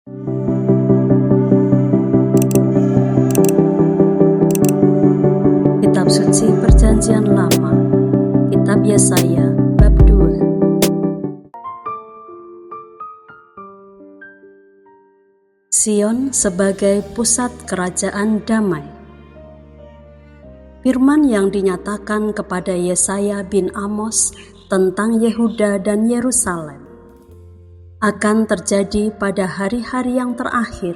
Kitab Suci Perjanjian Lama, Kitab Yesaya bab 2. Sion sebagai pusat kerajaan damai. Firman yang dinyatakan kepada Yesaya bin Amos tentang Yehuda dan Yerusalem akan terjadi pada hari-hari yang terakhir.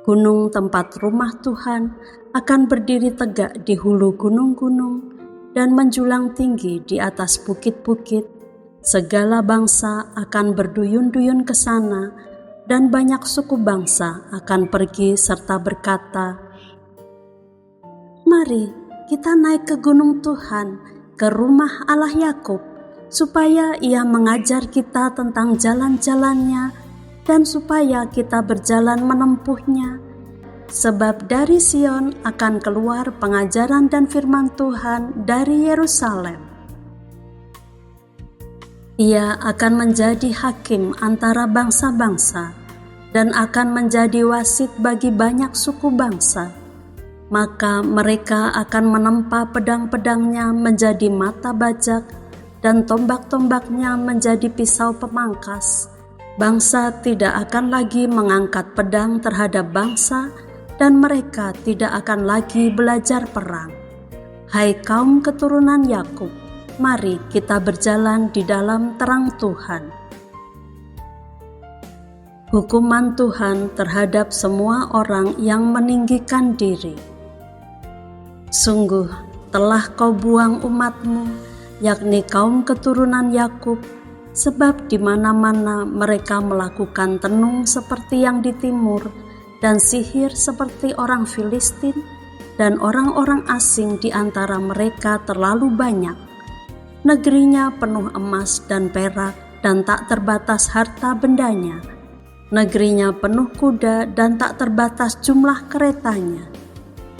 Gunung tempat rumah Tuhan akan berdiri tegak di hulu gunung-gunung dan menjulang tinggi di atas bukit-bukit. Segala bangsa akan berduyun-duyun ke sana, dan banyak suku bangsa akan pergi serta berkata, "Mari kita naik ke gunung Tuhan, ke rumah Allah Yakub, supaya Ia mengajar kita tentang jalan-jalannya dan supaya kita berjalan menempuhnya. Sebab dari Sion akan keluar pengajaran dan firman Tuhan dari Yerusalem. Ia akan menjadi hakim antara bangsa-bangsa dan akan menjadi wasit bagi banyak suku bangsa. Maka mereka akan menempa pedang-pedangnya menjadi mata bajak dan tombak-tombaknya menjadi pisau pemangkas. Bangsa tidak akan lagi mengangkat pedang terhadap bangsa, dan mereka tidak akan lagi belajar perang. Hai kaum keturunan Yakub, mari kita berjalan di dalam terang Tuhan." Hukuman Tuhan terhadap semua orang yang meninggikan diri. Sungguh telah kau buang umatmu, yakni kaum keturunan Yakub, sebab di mana-mana mereka melakukan tenung seperti yang di timur, dan sihir seperti orang Filistin, dan orang-orang asing di antara mereka terlalu banyak. Negerinya penuh emas dan perak, dan tak terbatas harta bendanya. Negerinya penuh kuda dan tak terbatas jumlah keretanya.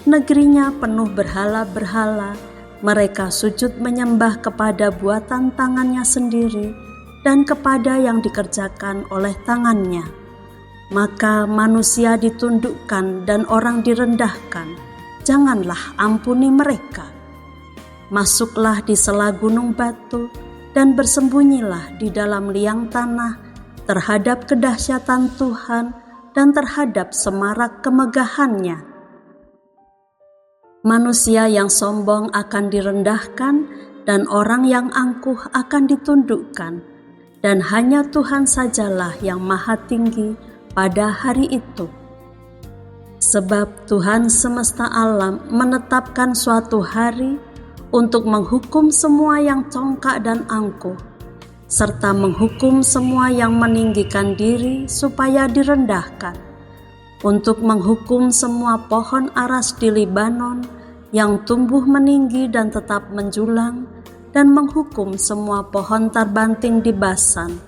Negerinya penuh berhala-berhala, mereka sujud menyembah kepada buatan tangannya sendiri dan kepada yang dikerjakan oleh tangannya. Maka manusia ditundukkan dan orang direndahkan, janganlah ampuni mereka. Masuklah di sela gunung batu dan bersembunyilah di dalam liang tanah terhadap kedahsyatan Tuhan dan terhadap semarak kemegahannya. Manusia yang sombong akan direndahkan dan orang yang angkuh akan ditundukkan, dan hanya Tuhan sajalah yang maha tinggi pada hari itu. Sebab Tuhan semesta alam menetapkan suatu hari untuk menghukum semua yang congkak dan angkuh, serta menghukum semua yang meninggikan diri supaya direndahkan, untuk menghukum semua pohon aras di Libanon yang tumbuh meninggi dan tetap menjulang, dan menghukum semua pohon tarbanting di Basan,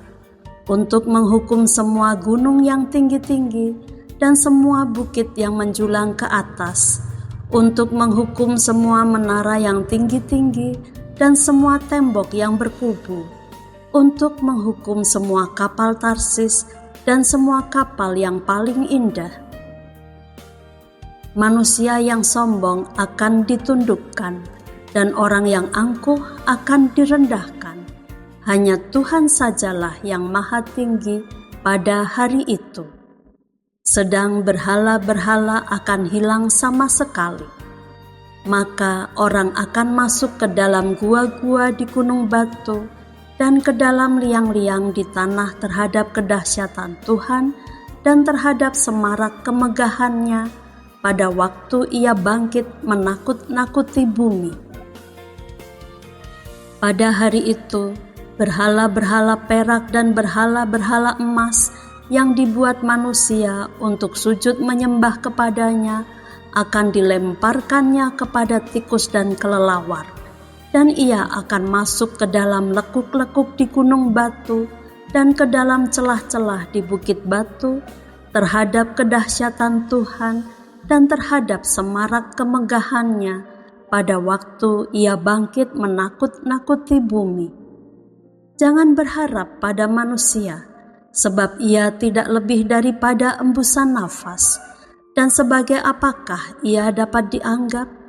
untuk menghukum semua gunung yang tinggi-tinggi dan semua bukit yang menjulang ke atas, untuk menghukum semua menara yang tinggi-tinggi dan semua tembok yang berkubu, untuk menghukum semua kapal Tarsis dan semua kapal yang paling indah. Manusia yang sombong akan ditundukkan, dan orang yang angkuh akan direndahkan. Hanya Tuhan sajalah yang maha tinggi pada hari itu. Sedang berhala-berhala akan hilang sama sekali. Maka orang akan masuk ke dalam gua-gua di gunung batu dan ke dalam liang-liang di tanah terhadap kedahsyatan Tuhan dan terhadap semarak kemegahannya pada waktu Ia bangkit menakut-nakuti bumi. Pada hari itu, berhala-berhala perak dan berhala-berhala emas yang dibuat manusia untuk sujud menyembah kepadanya akan dilemparkannya kepada tikus dan kelelawar, dan ia akan masuk ke dalam lekuk-lekuk di gunung batu dan ke dalam celah-celah di bukit batu terhadap kedahsyatan Tuhan dan terhadap semarak kemegahannya pada waktu Ia bangkit menakut-nakuti bumi. Jangan berharap pada manusia, sebab ia tidak lebih daripada embusan nafas. Dan sebagai apakah ia dapat dianggap?